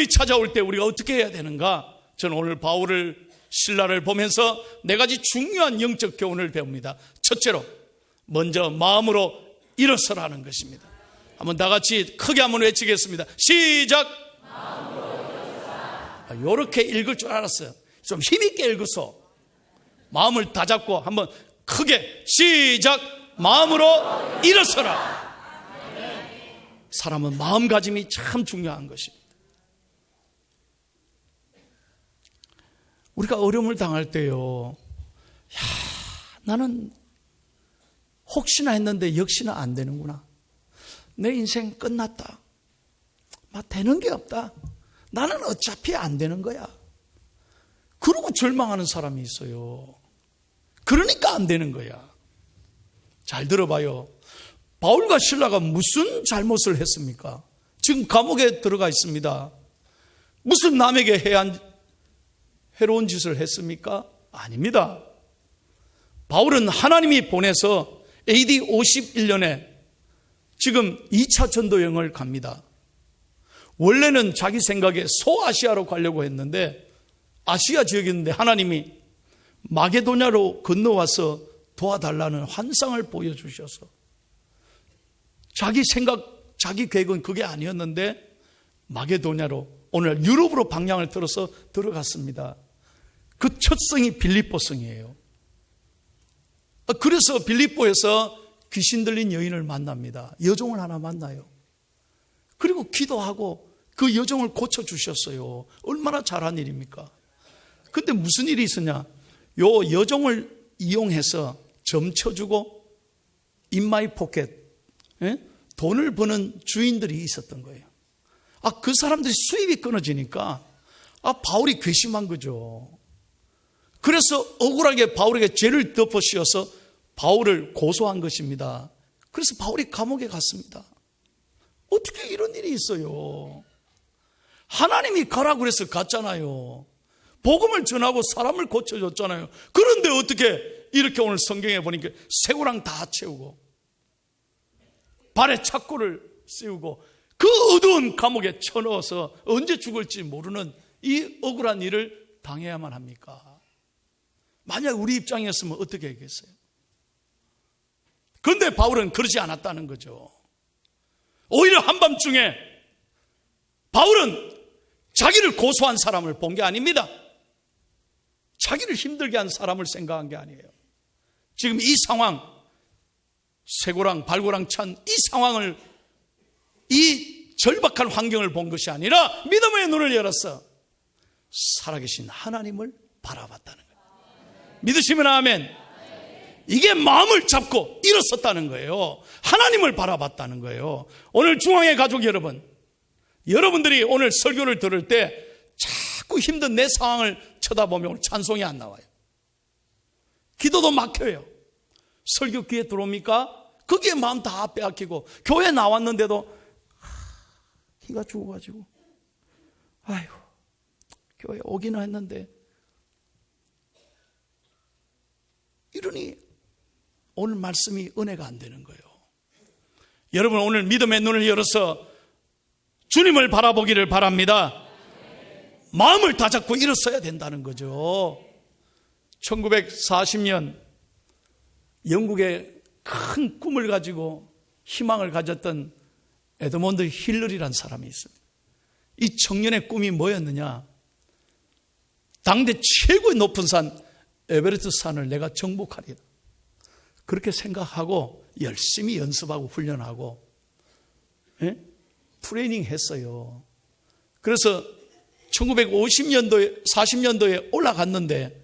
어려움이 찾아올 때 우리가 어떻게 해야 되는가? 저는 오늘 바울을 신라를 보면서 네 가지 중요한 영적 교훈을 배웁니다. 첫째로 먼저 마음으로 일어서라는 것입니다. 한번 다 같이 크게 한번 외치겠습니다. 시작. 이렇게 읽을 줄 알았어요. 좀 힘있게 읽었어. 마음을 다잡고 한번 크게 시작. 마음으로 일어서라. 사람은 마음가짐이 참 중요한 것입니다. 우리가 어려움을 당할 때요, 나는 혹시나 했는데 역시나 안 되는구나. 내 인생 끝났다. 되는 게 없다. 나는 어차피 안 되는 거야. 그러고 절망하는 사람이 있어요. 그러니까 안 되는 거야. 잘 들어봐요. 바울과 실라가 무슨 잘못을 했습니까? 지금 감옥에 들어가 있습니다. 무슨 남에게 해로운 짓을 했습니까? 아닙니다. 바울은 하나님이 보내서 AD 51년에 지금 2차 전도 여행을 갑니다. 원래는 자기 생각에 소아시아로 가려고 했는데 아시아 지역이었는데 하나님이 마게도냐로 건너와서 도와달라는 환상을 보여주셔서 자기 생각, 자기 계획은 그게 아니었는데 마게도냐로 오늘 유럽으로 방향을 틀어서 들어갔습니다. 그 첫 성이 빌립보 성이에요. 그래서 빌립보에서 귀신 들린 여인을 만납니다. 여종을 하나 만나요. 그리고 기도하고 그 여종을 고쳐주셨어요. 얼마나 잘한 일입니까? 근데 무슨 일이 있었냐? 요 여종을 이용해서 점쳐주고 in my pocket, 돈을 버는 주인들이 있었던 거예요. 그 사람들이 수입이 끊어지니까 바울이 괘씸한 거죠. 그래서 억울하게 바울에게 죄를 덮어 씌워서 바울을 고소한 것입니다. 그래서 바울이 감옥에 갔습니다. 어떻게 이런 일이 있어요? 하나님이 가라고 그래서 갔잖아요. 복음을 전하고 사람을 고쳐줬잖아요. 그런데 어떻게 이렇게 오늘 성경에 보니까 쇠고랑 다 채우고 발에 착고를 씌우고 그 어두운 감옥에 쳐넣어서 언제 죽을지 모르는 이 억울한 일을 당해야만 합니까? 만약 우리 입장이었으면 어떻게 하겠어요? 그런데 바울은 그러지 않았다는 거죠. 오히려 한밤중에 바울은 자기를 고소한 사람을 본 게 아닙니다. 자기를 힘들게 한 사람을 생각한 게 아니에요. 지금 이 상황, 쇠고랑 발고랑 찬 이 상황을, 이 절박한 환경을 본 것이 아니라 믿음의 눈을 열었어 살아계신 하나님을 바라봤다는 거예요. 믿으시면 아멘. 이게 마음을 잡고 일어섰다는 거예요. 하나님을 바라봤다는 거예요. 오늘 중앙의 가족 여러분, 여러분들이 오늘 설교를 들을 때 자꾸 힘든 내 상황을 쳐다보면 오늘 찬송이 안 나와요. 기도도 막혀요. 설교 귀에 들어옵니까? 거기에 마음 다 빼앗기고 교회 나왔는데도 기가 죽어가지고 아이고 교회 오기는 했는데 이러니 오늘 말씀이 은혜가 안 되는 거예요. 여러분 오늘 믿음의 눈을 열어서 주님을 바라보기를 바랍니다. 마음을 다잡고 일어서야 된다는 거죠. 1940년 영국의 큰 꿈을 가지고 희망을 가졌던 에드먼드 힐러리라는 사람이 있습니다. 이 청년의 꿈이 뭐였느냐? 당대 최고의 높은 산 에베레스트 산을 내가 정복하리라. 그렇게 생각하고 열심히 연습하고 훈련하고 트레이닝 했어요. 그래서 1950년도에 40년도에 올라갔는데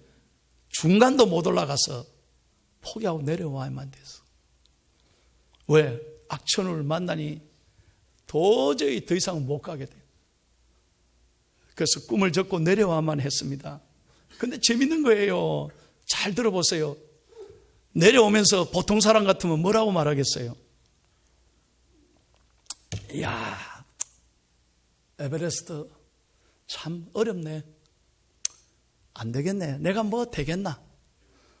중간도 못 올라가서 포기하고 내려와야만 됐어. 왜? 악천후를 만나니 도저히 더 이상 못 가게 돼요. 그래서 꿈을 접고 내려와야만 했습니다. 근데 재밌는 거예요. 잘 들어보세요. 내려오면서 보통 사람 같으면 뭐라고 말하겠어요? 이야, 에베레스트 참 어렵네. 안 되겠네. 내가 뭐 되겠나?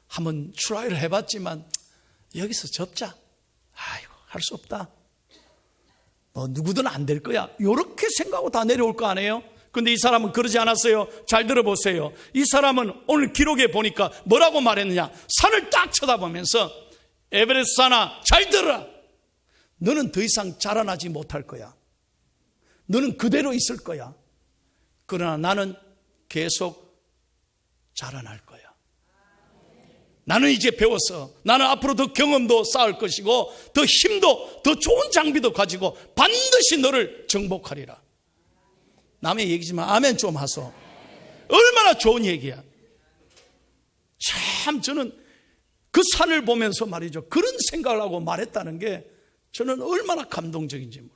한번 트라이를 해봤지만 여기서 접자. 아이고, 할 수 없다. 뭐 누구든 안 될 거야. 이렇게 생각하고 다 내려올 거 아니에요? 근데 이 사람은 그러지 않았어요. 잘 들어보세요. 이 사람은 오늘 기록에 보니까 뭐라고 말했느냐. 산을 딱 쳐다보면서 에베레스트 산아, 잘 들어라. 너는 더 이상 자라나지 못할 거야. 너는 그대로 있을 거야. 그러나 나는 계속 자라날 거야. 나는 이제 배웠어. 나는 앞으로 더 경험도 쌓을 것이고 더 힘도 더 좋은 장비도 가지고 반드시 너를 정복하리라. 남의 얘기지만 아멘 좀 하소. 얼마나 좋은 얘기야. 참 저는 그 산을 보면서 말이죠, 그런 생각을 하고 말했다는 게 저는 얼마나 감동적인지 몰라.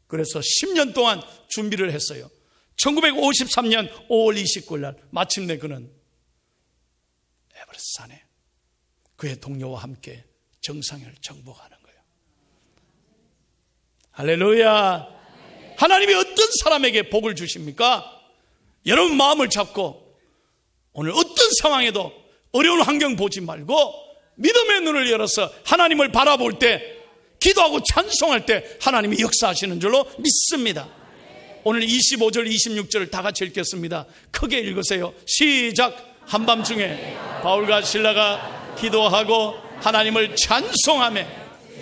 그래서 10년 동안 준비를 했어요. 1953년 5월 29일 날 마침내 그는 에베레스트 산에 그의 동료와 함께 정상을 정복하는 거예요. 할렐루야. 하나님이 어떤 사람에게 복을 주십니까? 여러분 마음을 잡고 오늘 어떤 상황에도 어려운 환경 보지 말고 믿음의 눈을 열어서 하나님을 바라볼 때, 기도하고 찬송할 때 하나님이 역사하시는 줄로 믿습니다. 오늘 25절 26절을 다 같이 읽겠습니다. 크게 읽으세요. 시작. 한밤중에 바울과 실라가 기도하고 하나님을 찬송하며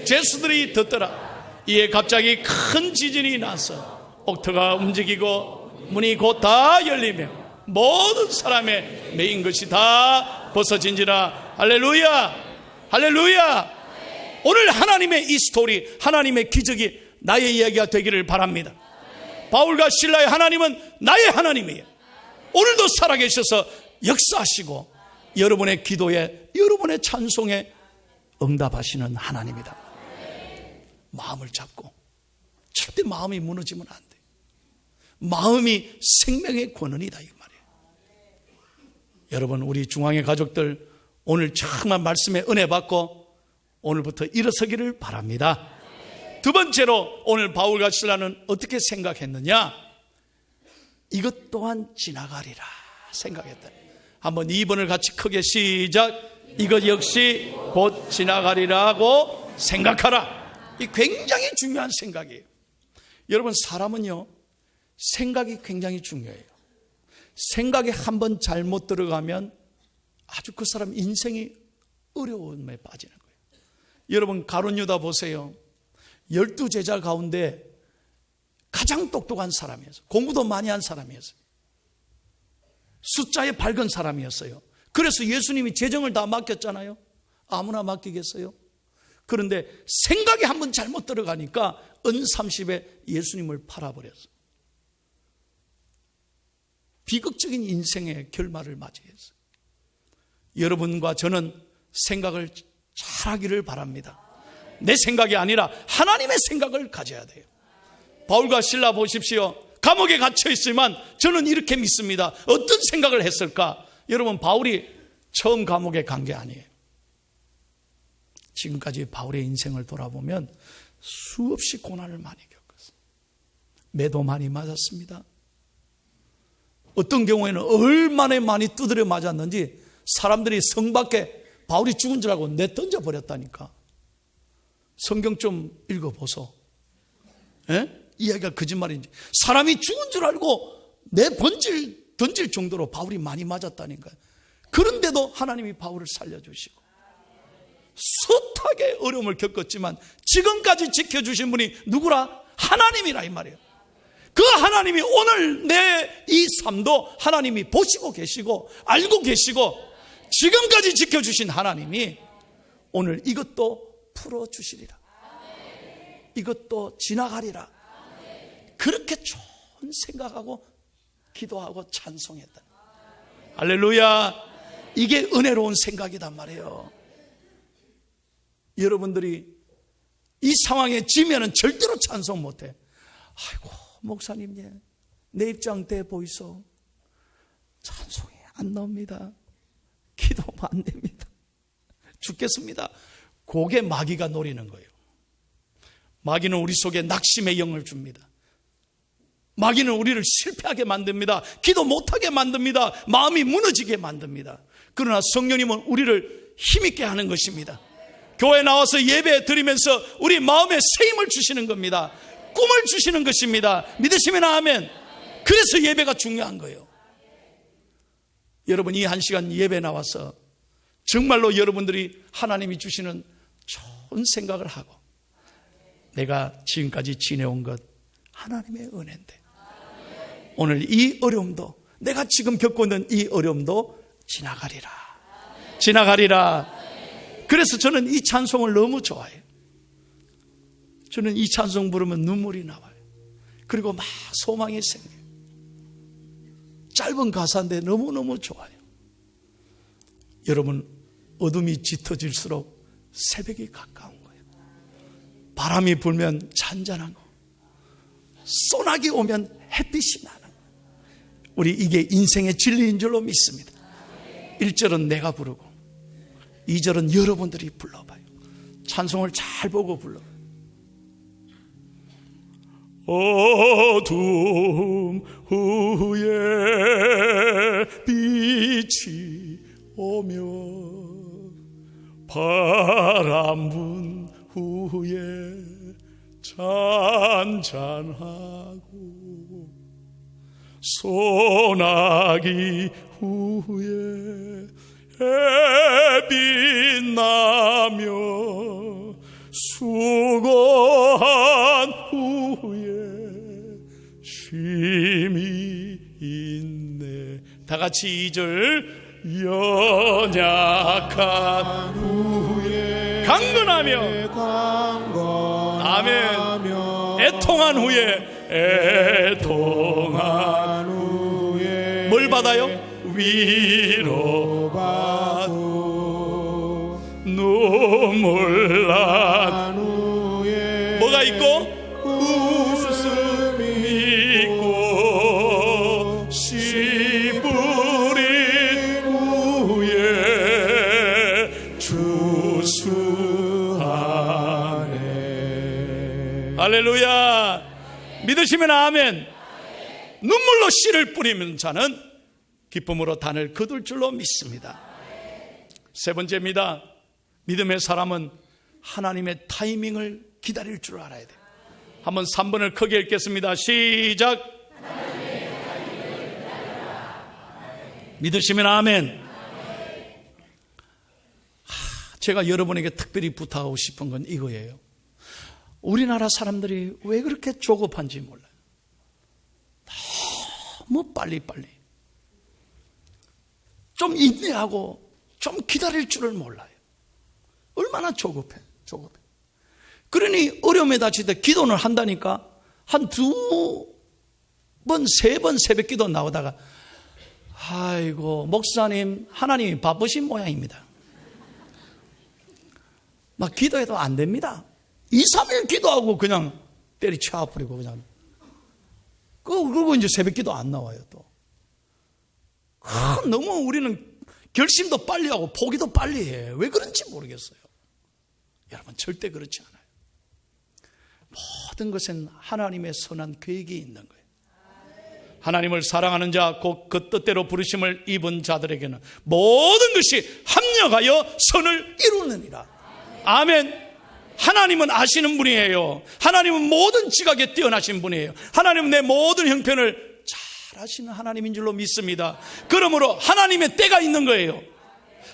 제수들이 듣더라. 이에 갑자기 큰 지진이 나서 옥토가 움직이고 문이 곧 다 열리며 모든 사람의 매인 것이 다 벗어진지라. 할렐루야. 할렐루야. 오늘 하나님의 이 스토리, 하나님의 기적이 나의 이야기가 되기를 바랍니다. 바울과 실라의 하나님은 나의 하나님이에요. 오늘도 살아계셔서 역사하시고 여러분의 기도에, 여러분의 찬송에 응답하시는 하나님이다. 마음을 잡고 절대 마음이 무너지면 안 돼. 마음이 생명의 권원이다 이 말이에요. 여러분, 우리 중앙의 가족들 오늘 정말 말씀에 은혜 받고 오늘부터 일어서기를 바랍니다. 두 번째로 오늘 바울과 실라는 어떻게 생각했느냐? 이것 또한 지나가리라 생각했다. 한번 2번을 같이 크게 시작. 이것 역시 곧 지나가리라고 생각하라. 이 굉장히 중요한 생각이에요. 여러분, 사람은요, 생각이 굉장히 중요해요. 생각이 한번 잘못 들어가면 아주 그 사람 인생이 어려움에 빠지는 거예요. 여러분, 가룟 유다 보세요. 12제자 가운데 가장 똑똑한 사람이었어요. 공부도 많이 한 사람이었어요. 숫자에 밝은 사람이었어요. 그래서 예수님이 재정을 다 맡겼잖아요. 아무나 맡기겠어요? 그런데 생각이 한번 잘못 들어가니까 은 30에 예수님을 팔아버렸어요. 비극적인 인생의 결말을 맞이했어요. 여러분과 저는 생각을 잘하기를 바랍니다. 내 생각이 아니라 하나님의 생각을 가져야 돼요. 바울과 실라 보십시오. 감옥에 갇혀 있지만 저는 이렇게 믿습니다. 어떤 생각을 했을까? 여러분, 바울이 처음 감옥에 간 게 아니에요. 지금까지 바울의 인생을 돌아보면 수없이 고난을 많이 겪었어요. 매도 많이 맞았습니다. 어떤 경우에는 얼마나 많이 두드려 맞았는지 사람들이 성 밖에 바울이 죽은 줄 알고 내던져 버렸다니까. 성경 좀 읽어보소. 이야기가 거짓말인지. 사람이 죽은 줄 알고 던질 정도로 바울이 많이 맞았다니까요. 그런데도 하나님이 바울을 살려주시고 숱하게 어려움을 겪었지만 지금까지 지켜주신 분이 누구라? 하나님이라 이 말이에요. 그 하나님이 오늘 내 이 삶도 하나님이 보시고 계시고 알고 계시고 지금까지 지켜주신 하나님이 오늘 이것도 풀어주시리라. 이것도 지나가리라. 그렇게 좋은 생각하고 기도하고 찬송했다. 할렐루야. 이게 은혜로운 생각이단 말이에요. 여러분들이 이 상황에 지면은 절대로 찬송 못해. 아이고 목사님, 내 입장 때 보이소. 찬송이 안 나옵니다. 기도하면 안 됩니다. 죽겠습니다. 그게 마귀가 노리는 거예요. 마귀는 우리 속에 낙심의 영을 줍니다. 마귀는 우리를 실패하게 만듭니다. 기도 못하게 만듭니다. 마음이 무너지게 만듭니다. 그러나 성령님은 우리를 힘있게 하는 것입니다. 교회 나와서 예배 드리면서 우리 마음에 새 힘을 주시는 겁니다. 꿈을 주시는 것입니다. 믿으시면 아멘. 그 그래서 예배가 중요한 거예요. 여러분, 이 한 시간 예배 나와서 정말로 여러분들이 하나님이 주시는 좋은 생각을 하고, 내가 지금까지 지내온 것 하나님의 은혜인데 오늘 이 어려움도, 내가 지금 겪고 있는 이 어려움도 지나가리라. 그래서 저는 이 찬송을 너무 좋아해요. 저는 이 찬송 부르면 눈물이 나와요. 그리고 막 소망이 생겨요. 짧은 가사인데 너무너무 좋아요. 여러분, 어둠이 짙어질수록 새벽이 가까운 거예요. 바람이 불면 잔잔한 거, 소나기 오면 햇빛이 나는 거예요. 우리 이게 인생의 진리인 줄로 믿습니다. 1절은 내가 부르고 2절은 여러분들이 불러봐요. 찬송을 잘 보고 불러봐요. 어둠 후에 빛이 오며 바람 분 후에 잔잔하고 소나기 후에 햇빛 나며 수고한 후에 쉼이 있네. 다 같이 2절. 연약한 후에 강건하며 아멘. 애통한 후에 뭘 받아요? 위로받고 눈물 난 후에 뭐가 있고? 웃음이 있고 씨 뿌린 후에 주수하네. 할렐루야. 믿으시면 아멘. 눈물로 씨를 뿌리는 자는 기쁨으로 단을 거둘 줄로 믿습니다. 세 번째입니다. 믿음의 사람은 하나님의 타이밍을 기다릴 줄 알아야 돼요. 한번 3번을 크게 읽겠습니다. 시작. 믿으시면 아멘. 제가 여러분에게 특별히 부탁하고 싶은 건 이거예요. 우리나라 사람들이 왜 그렇게 조급한지 몰라요. 너무 빨리빨리. 좀 인내하고 좀 기다릴 줄을 몰라요. 얼마나 조급해. 그러니 어려움에 다칠 때 기도를 한다니까 한 2번, 3번 새벽 기도 나오다가 아이고 목사님 하나님이 바쁘신 모양입니다. 막 기도해도 안 됩니다. 2, 3일 기도하고 그냥 때리쳐버리고 그냥 그리고 이제 새벽 기도 안 나와요 또. 너무 우리는 결심도 빨리 하고 포기도 빨리 해. 왜 그런지 모르겠어요. 여러분 절대 그렇지 않아요. 모든 것은 하나님의 선한 계획이 있는 거예요. 하나님을 사랑하는 자, 곧 그 뜻대로 부르심을 입은 자들에게는 모든 것이 합력하여 선을 이루느니라. 아멘. 하나님은 아시는 분이에요. 하나님은 모든 지각에 뛰어나신 분이에요. 하나님은 내 모든 형편을 잘 아시는 하나님인 줄로 믿습니다. 그러므로 하나님의 때가 있는 거예요.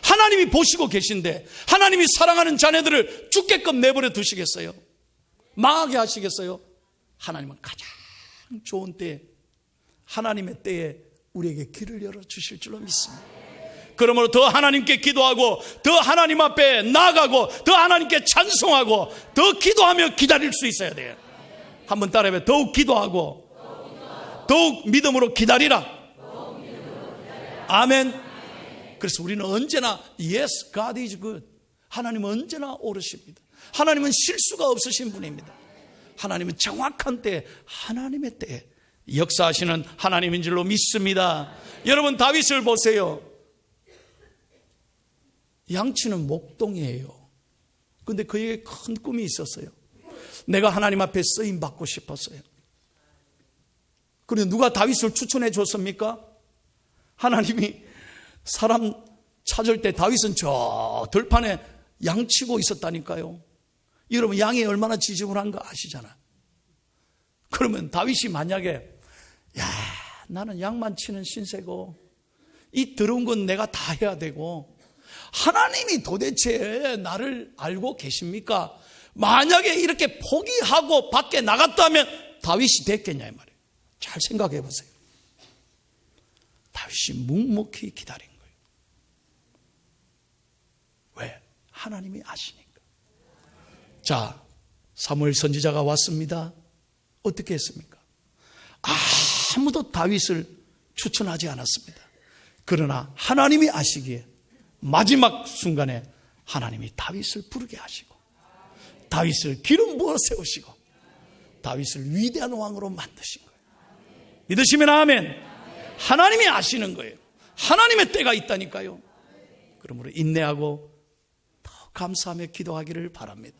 하나님이 보시고 계신데 하나님이 사랑하는 자녀들을 죽게끔 내버려 두시겠어요? 망하게 하시겠어요? 하나님은 가장 좋은 때에, 하나님의 때에 우리에게 길을 열어주실 줄로 믿습니다. 그러므로 더 하나님께 기도하고 더 하나님 앞에 나아가고 더 하나님께 찬송하고 더 기도하며 기다릴 수 있어야 돼요. 한번 따라해봐요. 더욱 기도하고 더욱 믿음으로 기다리라. 아멘. 그래서 우리는 언제나 Yes, God is good. 하나님은 언제나 옳으십니다. 하나님은 실수가 없으신 분입니다. 하나님은 정확한 때, 하나님의 때에 역사하시는 하나님인 줄로 믿습니다. 여러분 다윗을 보세요. 양치는 목동이에요. 근데 그에게 큰 꿈이 있었어요. 내가 하나님 앞에 쓰임 받고 싶었어요. 그런데 누가 다윗을 추천해 줬습니까? 하나님이 사람 찾을 때 다윗은 저 들판에 양치고 있었다니까요. 여러분 양이 얼마나 지저분한 거 아시잖아요. 그러면 다윗이 만약에 야 나는 양만 치는 신세고 이 더러운 건 내가 다 해야 되고 하나님이 도대체 나를 알고 계십니까? 만약에 이렇게 포기하고 밖에 나갔다면 다윗이 됐겠냐 이 말이에요. 잘 생각해 보세요. 다윗이 묵묵히 기다린 거예요. 왜? 하나님이 아시니까. 자, 사무엘 선지자가 왔습니다. 어떻게 했습니까? 아무도 다윗을 추천하지 않았습니다. 그러나 하나님이 아시기에 마지막 순간에 하나님이 다윗을 부르게 하시고 다윗을 기름 부어 세우시고 다윗을 위대한 왕으로 만드신 거예요. 믿으시면 아멘. 하나님이 아시는 거예요. 하나님의 때가 있다니까요. 그러므로 인내하고 더 감사하며 기도하기를 바랍니다.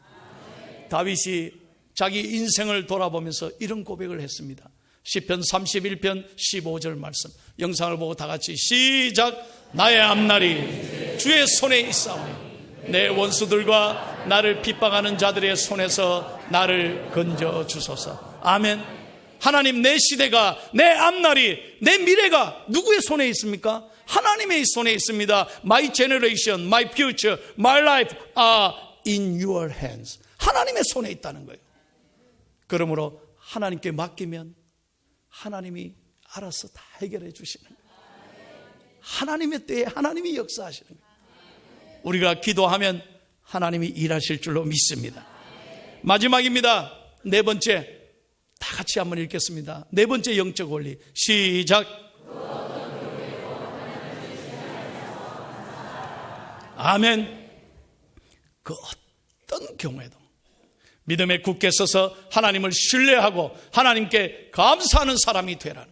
다윗이 자기 인생을 돌아보면서 이런 고백을 했습니다. 시편 31편 15절 말씀, 영상을 보고 다 같이 시작. 나의 앞날이 주의 손에 있사오니 내 원수들과 나를 핍박하는 자들의 손에서 나를 건져 주소서. 아멘. 하나님, 내 시대가, 내 앞날이, 내 미래가 누구의 손에 있습니까? 하나님의 손에 있습니다. My generation, my future, my life are in your hands. 하나님의 손에 있다는 거예요. 그러므로 하나님께 맡기면 하나님이 알아서 다 해결해 주시는 거예요. 하나님의 때에 하나님이 역사하시는 거예요. 우리가 기도하면 하나님이 일하실 줄로 믿습니다. 마지막입니다. 네 번째, 다 같이 한번 읽겠습니다. 네 번째 영적 원리, 시작. 아멘. 그 어떤 경우에도 믿음에 굳게 서서 하나님을 신뢰하고 하나님께 감사하는 사람이 되라는,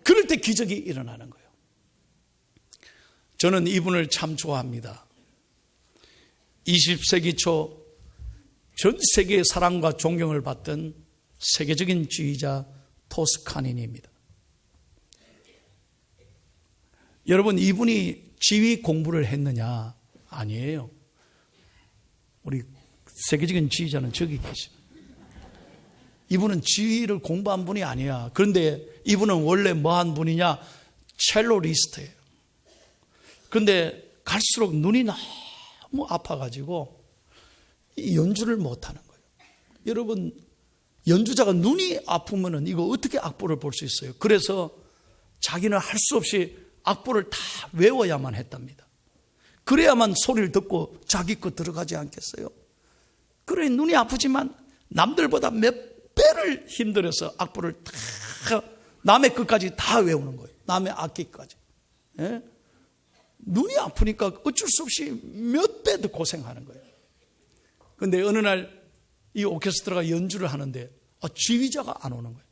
그럴 때 기적이 일어나는 거예요. 저는 이분을 참 좋아합니다. 20세기 초 전 세계의 사랑과 존경을 받던 세계적인 지휘자 토스카니니입니다. 여러분, 이분이 지휘 공부를 했느냐? 아니에요. 우리 세계적인 지휘자는 저기 계십니다. 이분은 지휘를 공부한 분이 아니야. 그런데 이분은 원래 뭐한 분이냐? 첼로리스트예요. 그런데 갈수록 눈이 너무 아파가지고 연주를 못하는 거예요. 여러분, 연주자가 눈이 아프면은 이거 어떻게 악보를 볼 수 있어요? 그래서 자기는 할 수 없이 악보를 다 외워야만 했답니다. 그래야만 소리를 듣고 자기 거 들어가지 않겠어요? 그래, 눈이 아프지만 남들보다 몇 배를 힘들어서 악보를 다, 남의 것까지 다 외우는 거예요. 남의 악기까지. 예? 눈이 아프니까 어쩔 수 없이 몇 배 더 고생하는 거예요. 그런데 어느 날 이 오케스트라가 연주를 하는데 지휘자가 안 오는 거예요.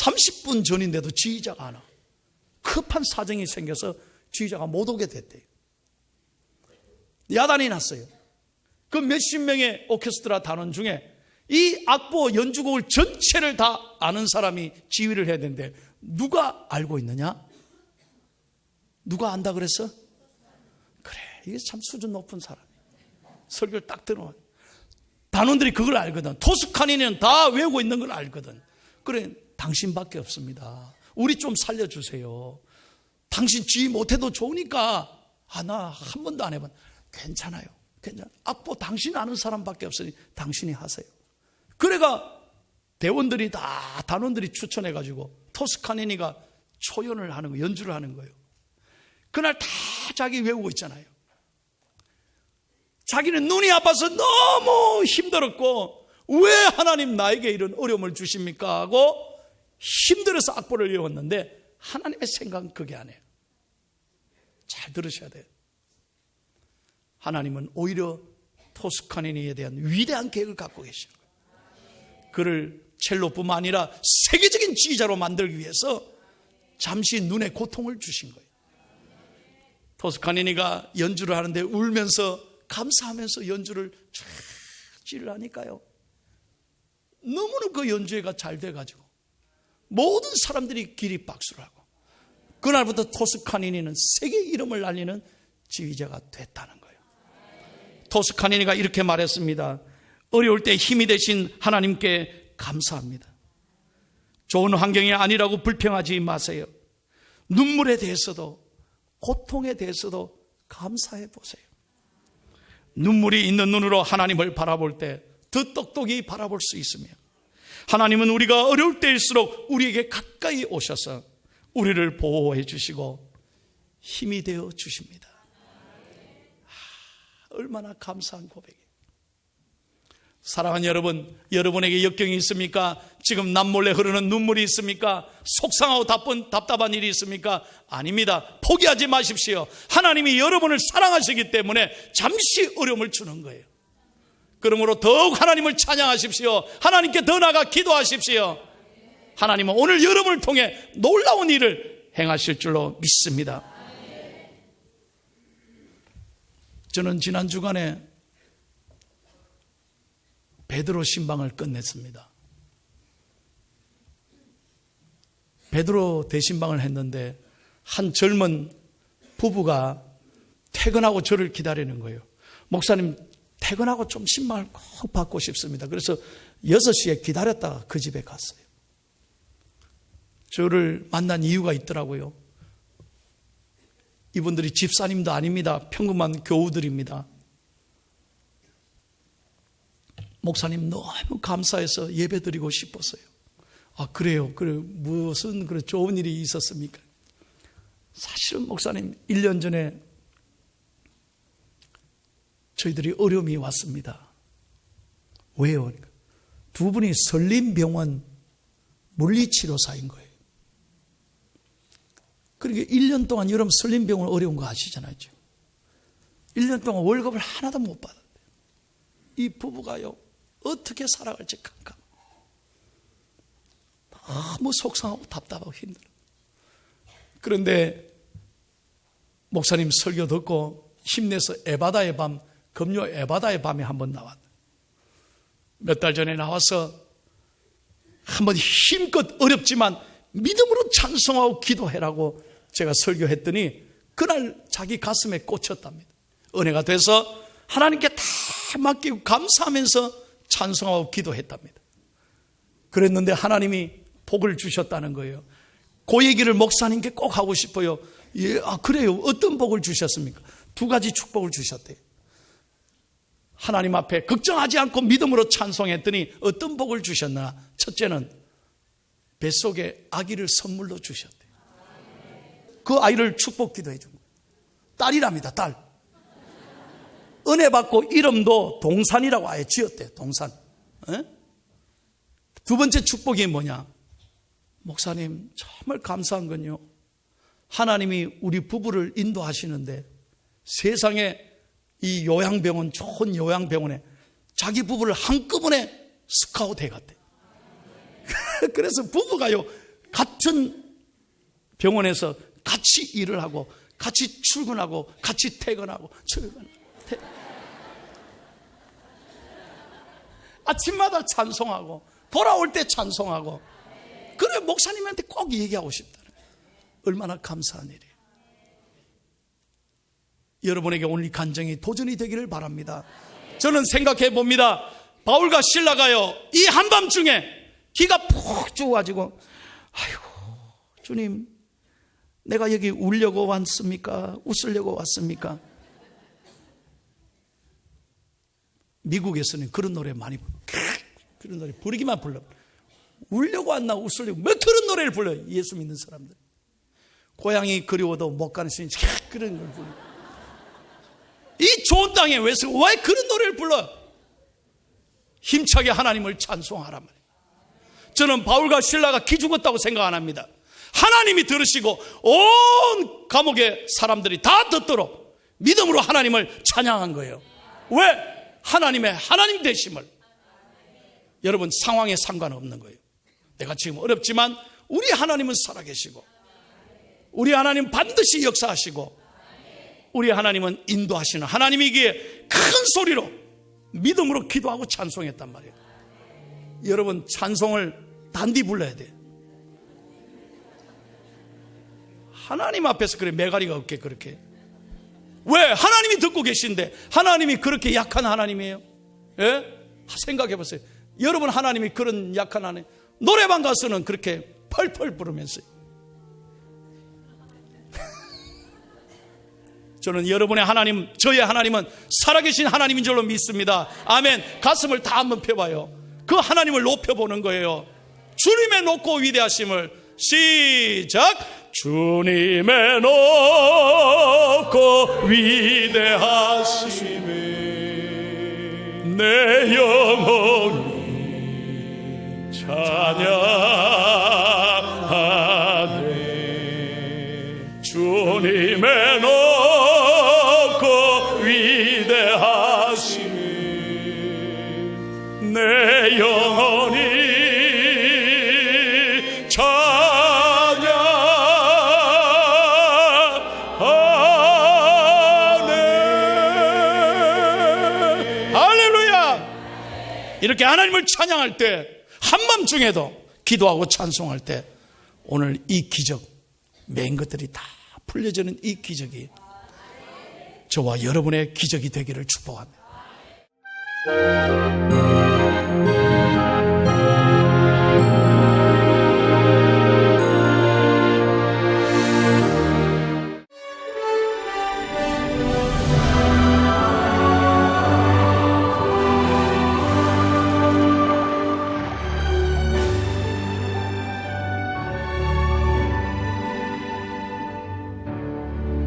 30분 전인데도 지휘자가 안 와. 급한 사정이 생겨서 지휘자가 못 오게 됐대요. 야단이 났어요. 그 몇십 명의 오케스트라 단원 중에 이 악보 연주곡을 전체를 다 아는 사람이 지휘를 해야 되는데 누가 알고 있느냐? 누가 안다 그랬어? 그래, 이게 참 수준 높은 사람이에요. 설교를 딱 들어오면 단원들이 그걸 알거든. 토스카니는 다 외우고 있는 걸 알거든. 그래, 당신밖에 없습니다. 우리 좀 살려주세요. 당신 지휘 못해도 좋으니까 나 한 번도 안 해본. 괜찮아요. 악보 당신 아는 사람밖에 없으니 당신이 하세요. 그래가 대원들이 다 단원들이 추천해가지고 토스카니니가 초연을 하는 거예요. 연주를 하는 거예요. 그날 다 자기 외우고 있잖아요. 자기는 눈이 아파서 너무 힘들었고 왜 하나님 나에게 이런 어려움을 주십니까? 하고 힘들어서 악보를 외웠는데 하나님의 생각은 그게 아니에요. 잘 들으셔야 돼요. 하나님은 오히려 토스카니니에 대한 위대한 계획을 갖고 계시는 거예요. 그를 첼로뿐만 아니라 세계적인 지휘자로 만들기 위해서 잠시 눈에 고통을 주신 거예요. 토스카니니가 연주를 하는데 울면서 감사하면서 연주를 쫙 하니까요. 너무나 그 연주회가 잘 돼가지고 모든 사람들이 기립박수를 하고 그날부터 토스카니니는 세계 이름을 날리는 지휘자가 됐다는 거예요. 토스카니니가 이렇게 말했습니다. 어려울 때 힘이 되신 하나님께 감사합니다. 좋은 환경이 아니라고 불평하지 마세요. 눈물에 대해서도, 고통에 대해서도 감사해 보세요. 눈물이 있는 눈으로 하나님을 바라볼 때 더 똑똑히 바라볼 수 있으며, 하나님은 우리가 어려울 때일수록 우리에게 가까이 오셔서 우리를 보호해 주시고 힘이 되어 주십니다. 얼마나 감사한 고백이에요. 사랑하는 여러분, 여러분에게 역경이 있습니까? 지금 남몰래 흐르는 눈물이 있습니까? 속상하고 답답한 일이 있습니까? 아닙니다. 포기하지 마십시오. 하나님이 여러분을 사랑하시기 때문에 잠시 어려움을 주는 거예요. 그러므로 더욱 하나님을 찬양하십시오. 하나님께 더 나아가 기도하십시오. 하나님은 오늘 여러분을 통해 놀라운 일을 행하실 줄로 믿습니다. 저는 지난 주간에 베드로 신방을 끝냈습니다. 베드로 대신방을 했는데 한 젊은 부부가 퇴근하고 저를 기다리는 거예요. 목사님, 퇴근하고 좀 신방을 꼭 받고 싶습니다. 그래서 6시에 기다렸다가 그 집에 갔어요. 저를 만난 이유가 있더라고요. 이분들이 집사님도 아닙니다. 평범한 교우들입니다. 목사님 너무 감사해서 예배드리고 싶었어요. 아, 그래요? 그래, 무슨 그런 좋은 일이 있었습니까? 사실은 목사님 1년 전에 저희들이 어려움이 왔습니다. 왜요? 두 분이 설림병원 물리치료사인 거예요. 그러니까 1년 동안 여러분 설림병원 어려운 거 아시잖아요. 지금. 1년 동안 월급을 하나도 못 받았대요. 이 부부가요, 어떻게 살아갈지 깜깜. 너무 속상하고 답답하고 힘들어요. 그런데 목사님 설교 듣고 힘내서 에바다의 밤, 금요 에바다의 밤에 한번 나왔어요. 몇 달 전에 나와서 한번 힘껏 어렵지만 믿음으로 찬송하고 기도해라고 제가 설교했더니 그날 자기 가슴에 꽂혔답니다. 은혜가 돼서 하나님께 다 맡기고 감사하면서 찬송하고 기도했답니다. 그랬는데 하나님이 복을 주셨다는 거예요. 그 얘기를 목사님께 꼭 하고 싶어요. 예, 아, 그래요? 어떤 복을 주셨습니까? 2가지 축복을 주셨대요. 하나님 앞에 걱정하지 않고 믿음으로 찬송했더니 어떤 복을 주셨나? 첫째는 뱃속에 아기를 선물로 주셨대요. 그 아이를 축복 기도해 준 거예요. 딸이랍니다. 딸. 은혜 받고 이름도 동산이라고 아예 지었대요. 동산. 에? 두 번째 축복이 뭐냐? 목사님, 정말 감사한 건요, 하나님이 우리 부부를 인도하시는데 세상에 이 요양병원, 좋은 요양병원에 자기 부부를 한꺼번에 스카웃 해갔대. 그래서 부부가요, 같은 병원에서 같이 일을 하고 같이 출근하고 같이 퇴근하고 아침마다 찬송하고 돌아올 때 찬송하고. 그래, 목사님한테 꼭 얘기하고 싶다는 거예요. 얼마나 감사한 일이에요. 여러분에게 오늘 이 간증이 도전이 되기를 바랍니다. 저는 생각해 봅니다. 바울과 실라가요, 이 한밤중에 기가 푹 죽어가지고, 아이고 주님, 내가 여기 울려고 왔습니까? 웃으려고 왔습니까? 미국에서는 그런 노래 많이 불러요. 그런 노래 부르기만 불러. 울려고 왔나 웃으려고, 왜 그런 노래를 불러요? 예수 믿는 사람들. 고향이 그리워도 못 가는 시인 그런 걸 불러요. 이 좋은 땅에 왜 그런 노래를 불러? 힘차게 하나님을 찬송하란 말이에요. 저는 바울과 실라가 기죽었다고 생각 안 합니다. 하나님이 들으시고 온 감옥의 사람들이 다 듣도록 믿음으로 하나님을 찬양한 거예요. 왜? 하나님의 하나님 되심을. 여러분, 상황에 상관없는 거예요. 내가 지금 어렵지만 우리 하나님은 살아계시고, 우리 하나님 반드시 역사하시고, 우리 하나님은 인도하시는 하나님이기에 큰 소리로 믿음으로 기도하고 찬송했단 말이에요. 여러분, 찬송을 단디 불러야 돼요. 하나님 앞에서 그래 매가리가 없게 그렇게. 왜? 하나님이 듣고 계신데 하나님이 그렇게 약한 하나님이에요? 예? 생각해 보세요. 여러분, 하나님이 그런 약한 하나님, 노래방 가서는 그렇게 펄펄 부르면서 저는 여러분의 하나님, 저의 하나님은 살아계신 하나님인 줄로 믿습니다. 아멘. 가슴을 다 한번 펴봐요. 그 하나님을 높여보는 거예요. 주님의 높고 위대하심을. 시작. 주님의 높고 위대하심을 내 영혼이 찬양하네. 주님의 높고 위대하심을 내 영혼이 이렇게 하나님을 찬양할 때, 한밤중에도 기도하고 찬송할 때 오늘 이 기적, 맨 것들이 다 풀려지는 이 기적이 저와 여러분의 기적이 되기를 축복합니다.